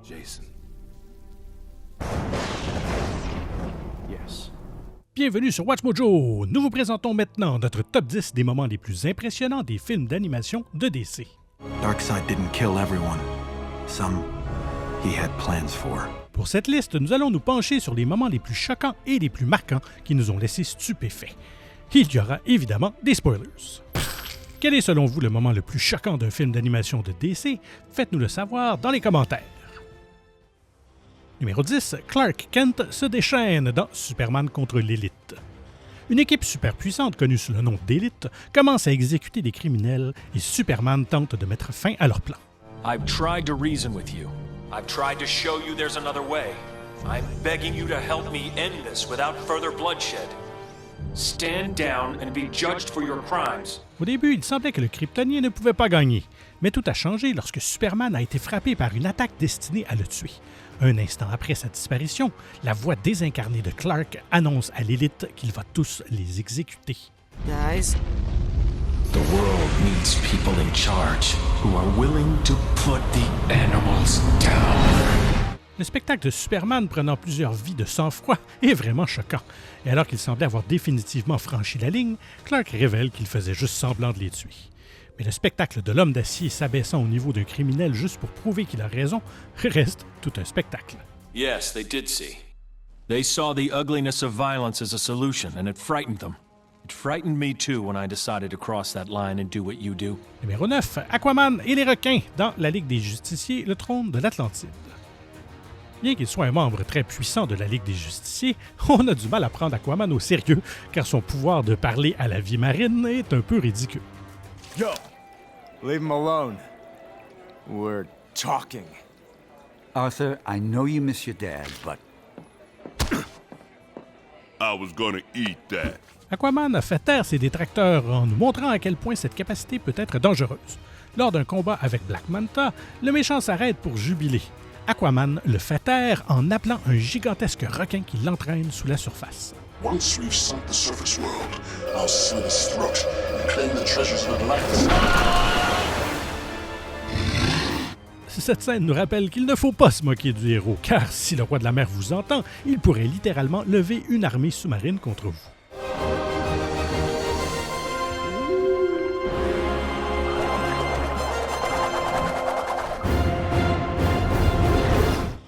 Jason. Yes. Bienvenue sur Watch Mojo. Nous vous présentons maintenant notre top 10 des moments les plus impressionnants des films d'animation de DC. Darkseid didn't kill everyone. Some he had plans for. Pour cette liste, nous allons nous pencher sur les moments les plus choquants et les plus marquants qui nous ont laissés stupéfaits. Il y aura évidemment des spoilers. Quel est selon vous le moment le plus choquant d'un film d'animation de DC? Faites-nous le savoir dans les commentaires. Numéro 10, Clark Kent se déchaîne dans Superman contre l'élite. Une équipe super puissante connue sous le nom d'Élite commence à exécuter des criminels et Superman tente de mettre fin à leur plan. I've tried to reason with you. I've tried to show you there's another way. I'm begging you to help me end this without further bloodshed. Stand down and be judged for your crimes. Au début, il semblait que le Kryptonien ne pouvait pas gagner, mais tout a changé lorsque Superman a été frappé par une attaque destinée à le tuer. Un instant après sa disparition, la voix désincarnée de Clark annonce à l'élite qu'il va tous les exécuter. Guys, The world needs people in charge who are willing to put the animals down. Le spectacle de Superman prenant plusieurs vies de sang-froid est vraiment choquant. Et alors qu'il semblait avoir définitivement franchi la ligne, Clark révèle qu'il faisait juste semblant de les tuer. Mais le spectacle de l'homme d'acier s'abaissant au niveau d'un criminel juste pour prouver qu'il a raison reste tout un spectacle. Yes, they did see. They saw the ugliness of violence as a solution, and it frightened them. It frightened me too when I decided to cross that line and do what you do. Numéro 9, Aquaman et les requins dans la Ligue des Justiciers, le trône de l'Atlantide. Bien qu'il soit un membre très puissant de la Ligue des Justiciers, on a du mal à prendre Aquaman au sérieux car son pouvoir de parler à la vie marine est un peu ridicule. Yo, leave him alone. We're talking. Arthur, I know you miss your dad, but I was gonna eat that. Aquaman a fait taire ses détracteurs en nous montrant à quel point cette capacité peut être dangereuse. Lors d'un combat avec Black Manta, le méchant s'arrête pour jubiler. Aquaman le fait taire en appelant un gigantesque requin qui l'entraîne sous la surface. Once we've sunk the surface world, I'll slit his throat and claim the treasures of Atlantis. Cette scène nous rappelle qu'il ne faut pas se moquer du héros, car si le roi de la mer vous entend, il pourrait littéralement lever une armée sous-marine contre vous.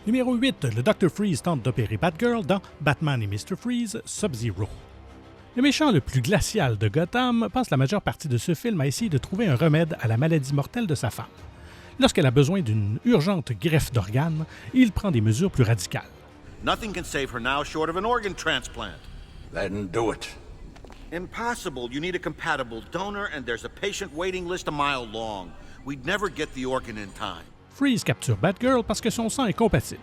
Numéro 8, le Dr. Freeze tente d'opérer Batgirl dans Batman et Mr. Freeze Sub-Zero. Le méchant le plus glacial de Gotham passe la majeure partie de ce film à essayer de trouver un remède à la maladie mortelle de sa femme. Lorsqu'elle a besoin d'une urgente greffe d'organes, il prend des mesures plus radicales. Nothing can save her now short of an organ transplant. Then do it. Impossible. You need a compatible donor, and there's a patient waiting list a mile long. We'd never get the organ in time. Freeze capture Batgirl parce que son sang est compatible.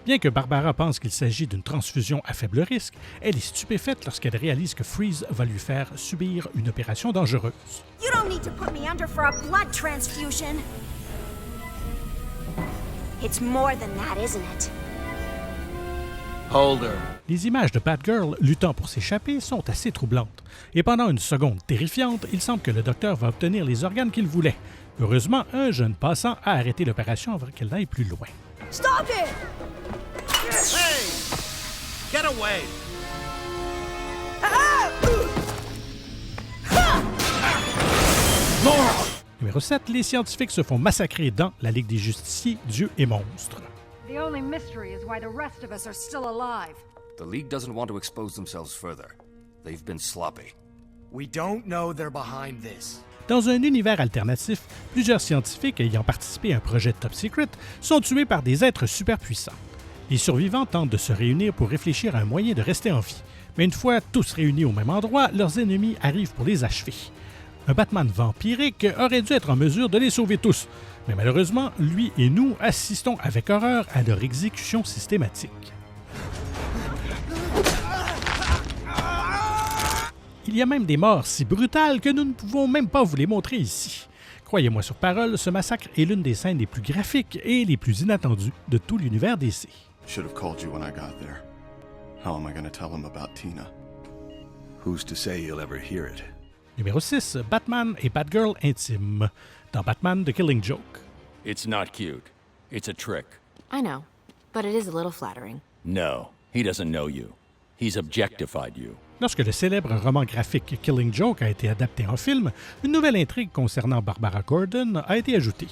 Bien que Barbara pense qu'il s'agit d'une transfusion à faible risque, elle est stupéfaite lorsqu'elle réalise que Freeze va lui faire subir une opération dangereuse. You don't need to put me under for a blood transfusion. It's more than that, isn't it? Hold her. Les images de Batgirl luttant pour s'échapper sont assez troublantes. Et pendant une seconde terrifiante, il semble que le docteur va obtenir les organes qu'il voulait. Heureusement, un jeune passant a arrêté l'opération avant qu'elle n'aille plus loin. Stop it! Hey! Get away! Numéro 7, les scientifiques se font massacrer dans la Ligue des Justiciers, Dieux et Monstres. The only mystery is why the rest of us are still alive. The League doesn't want to expose themselves further. They've been sloppy. We don't know they're behind this. Dans un univers alternatif, plusieurs scientifiques ayant participé à un projet top secret sont tués par des êtres super puissants. Les survivants tentent de se réunir pour réfléchir à un moyen de rester en vie. Mais une fois tous réunis au même endroit, leurs ennemis arrivent pour les achever. Un Batman vampirique aurait dû être en mesure de les sauver tous. Mais malheureusement, lui et nous assistons avec horreur à leur exécution systématique. Il y a même des morts si brutales que nous ne pouvons même pas vous les montrer ici. Croyez-moi sur parole, ce massacre est l'une des scènes les plus graphiques et les plus inattendues de tout l'univers DC. Should have called you when I got there. How am I going to tell him about Tina? Who's to say he'll ever hear it? Numéro 6, Batman et Batgirl intimes, dans Batman The Killing Joke. It's not cute. It's a trick. I know, but it is a little flattering. No, he doesn't know you. He's objectified you. Lorsque le célèbre roman graphique Killing Joke a été adapté en film, une nouvelle intrigue concernant Barbara Gordon a été ajoutée.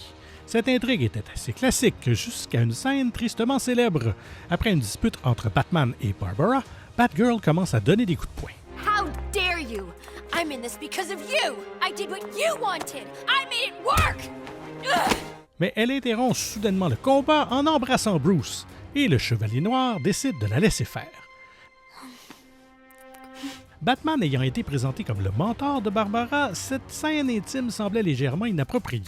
Cette intrigue était assez classique jusqu'à une scène tristement célèbre. Après une dispute entre Batman et Barbara, Batgirl commence à donner des coups de poing. How dare you! I'm in this because of you! I did what you wanted! I made it work! Ugh! Mais elle interrompt soudainement le combat en embrassant Bruce, et le Chevalier Noir décide de la laisser faire. Batman ayant été présenté comme le mentor de Barbara, cette scène intime semblait légèrement inappropriée.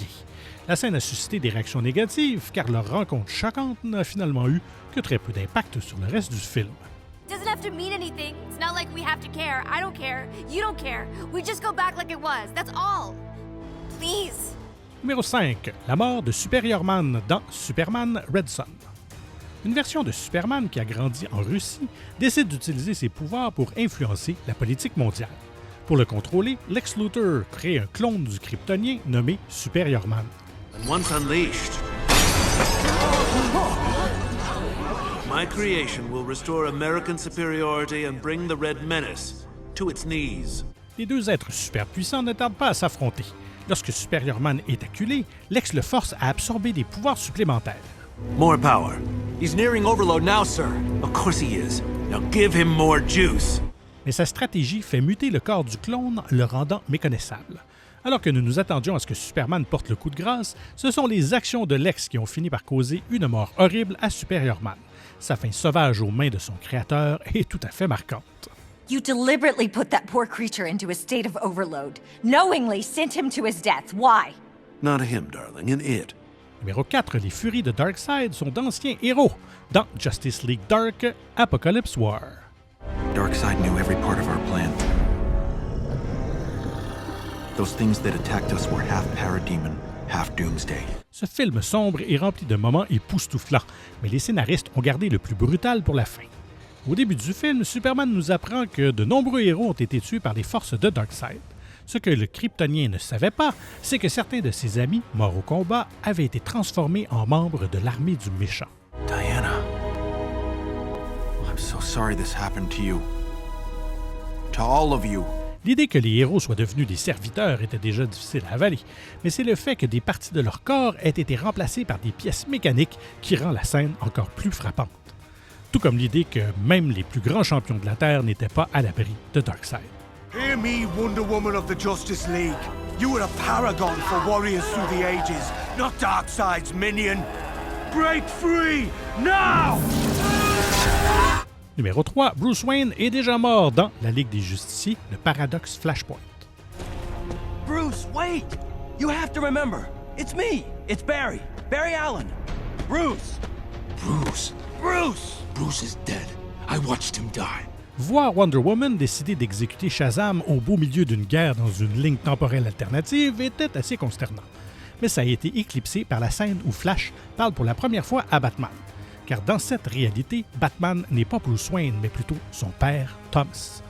La scène a suscité des réactions négatives car leur rencontre choquante n'a finalement eu que très peu d'impact sur le reste du film. Doesn't have to mean anything. It's not like we have to care. I don't care. You don't care. We just go back like it was. That's all. Please. Numéro 5. La mort de Superior Man dans Superman Red Son. Une version de Superman qui a grandi en Russie décide d'utiliser ses pouvoirs pour influencer la politique mondiale. Pour le contrôler, Lex Luthor crée un clone du Kryptonien nommé Superior Man. And once unleashed, my creation will restore American superiority and bring the Red Menace to its knees. Les deux êtres super puissants ne tardent pas à s'affronter. Lorsque Superior Man est acculé, Lex le force à absorber des pouvoirs supplémentaires. More power. He's nearing overload now, sir. Of course he is. Now give him more juice. Mais sa stratégie fait muter le corps du clone, le rendant méconnaissable. Alors que nous nous attendions à ce que Superman porte le coup de grâce, ce sont les actions de Lex qui ont fini par causer une mort horrible à Superior Man. Sa fin sauvage aux mains de son créateur est tout à fait marquante. You deliberately put that poor creature into a state of overload, knowingly sent him to his death. Why? Not him, darling, and it. Numéro 4. Les Furies de Darkseid sont d'anciens héros dans Justice League Dark, Apocalypse War. Darkseid knew every part of our plan. Those things that attacked us were half Parademon, half Doomsday. Ce film sombre est rempli de moments époustouflants, mais les scénaristes ont gardé le plus brutal pour la fin. Au début du film, Superman nous apprend que de nombreux héros ont été tués par les forces de Darkseid. Ce que le Kryptonien ne savait pas, c'est que certains de ses amis, morts au combat, avaient été transformés en membres de l'armée du méchant. Diana, I'm so sorry this happened to you. To all of you. L'idée que les héros soient devenus des serviteurs était déjà difficile à avaler, mais c'est le fait que des parties de leur corps aient été remplacées par des pièces mécaniques qui rend la scène encore plus frappante. Tout comme l'idée que même les plus grands champions de la Terre n'étaient pas à l'abri de Darkseid. Hear me, Wonder Woman of the Justice League. You were a paragon for warriors through the ages, not Darkseid's minion. Break free, now! Numéro 3. Bruce Wayne est déjà mort dans La Ligue des Justiciers, le paradoxe Flashpoint. Bruce, wait! You have to remember, it's me, it's Barry Allen. Bruce! Bruce! Bruce! Bruce is dead. I watched him die. Voir Wonder Woman décider d'exécuter Shazam au beau milieu d'une guerre dans une ligne temporelle alternative était assez consternant. Mais ça a été éclipsé par la scène où Flash parle pour la première fois à Batman. Car dans cette réalité, Batman n'est pas Bruce Wayne, mais plutôt son père, Thomas.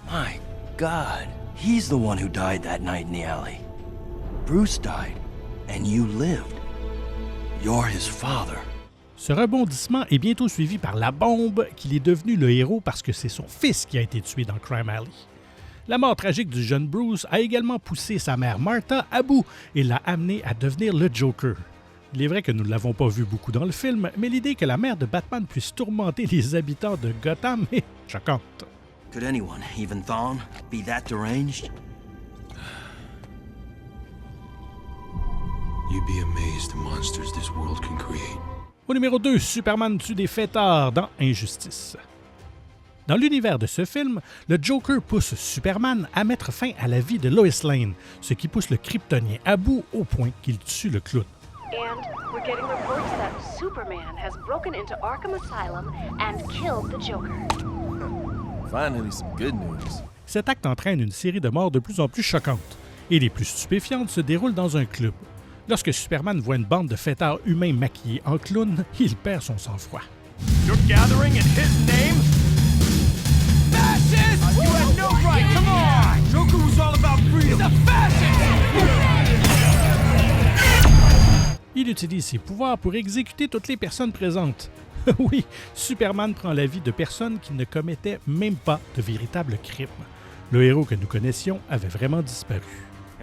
My God, he's the one who died that night in the alley. Bruce died, and you lived. You're his father. Ce rebondissement est bientôt suivi par la bombe qu'il est devenu le héros parce que c'est son fils qui a été tué dans Crime Alley. La mort tragique du jeune Bruce a également poussé sa mère Martha à bout et l'a amené à devenir le Joker. Il est vrai que nous ne l'avons pas vu beaucoup dans le film, mais l'idée que la mère de Batman puisse tourmenter les habitants de Gotham est choquante. Could anyone, even Thawne, be that deranged? You'd be amazed the monsters this world can create. Au numéro 2, Superman tue des fêtards dans Injustice. Dans l'univers de ce film, le Joker pousse Superman à mettre fin à la vie de Lois Lane, ce qui pousse le Kryptonien à bout au point qu'il tue le clown. And we're getting reports that Superman has broken into Arkham Asylum and killed the Joker. Finally, some good news. Cet acte entraîne une série de morts de plus en plus choquantes, et les plus stupéfiantes se déroulent dans un club. Lorsque Superman voit une bande de fêtards humains maquillés en clown, il perd son sang-froid. You're gathering in his name? Fascist! You had no right, come on! Joker was all about freedom. He's a fascist! Il utilise ses pouvoirs pour exécuter toutes les personnes présentes. Oui, Superman prend la vie de personnes qui ne commettaient même pas de véritables crimes. Le héros que nous connaissions avait vraiment disparu.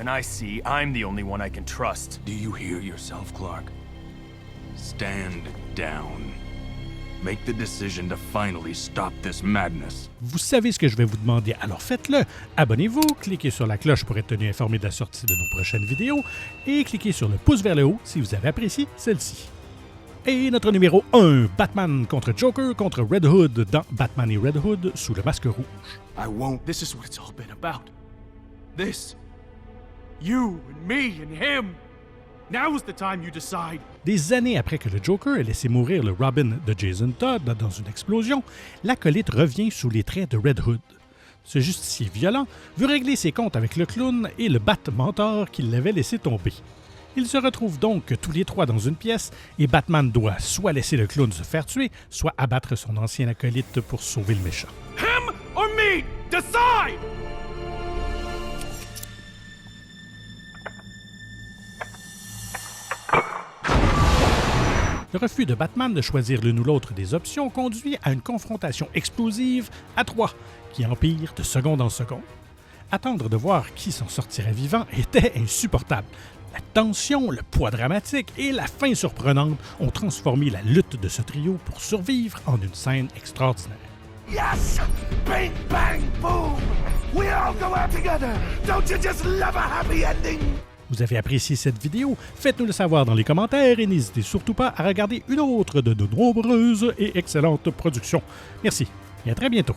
And I see I'm the only one I can trust. Do you hear yourself, Clark? Stand down. Make the decision to finally stop this madness. Vous savez ce que je vais vous demander, alors faites-le. Abonnez-vous, cliquez sur la cloche pour être tenu informé de la sortie de nos prochaines vidéos et cliquez sur le pouce vers le haut si vous avez apprécié celle-ci. Et notre numéro 1, Batman contre Joker contre Red Hood dans Batman et Red Hood sous le masque rouge. I won't. This is what it's all been about. This. You and me and him. Now's the time you decide. Des années après que le Joker ait laissé mourir le Robin de Jason Todd dans une explosion, l'acolyte revient sous les traits de Red Hood. Ce justicier violent veut régler ses comptes avec le clown et le Bat-mentor qui l'avait laissé tomber. Ils se retrouvent donc tous les trois dans une pièce et Batman doit soit laisser le clown se faire tuer, soit abattre son ancien acolyte pour sauver le méchant. Him or me? Decide! Le refus de Batman de choisir l'une ou l'autre des options conduit à une confrontation explosive à trois qui empire de seconde en seconde. Attendre de voir qui s'en sortirait vivant était insupportable. La tension, le poids dramatique et la fin surprenante ont transformé la lutte de ce trio pour survivre en une scène extraordinaire. Yes! Bing, bang, boom! We all go out together! Don't you just love a happy ending? Vous avez apprécié cette vidéo? Faites-nous le savoir dans les commentaires et n'hésitez surtout pas à regarder une autre de nos nombreuses et excellentes productions. Merci et à très bientôt.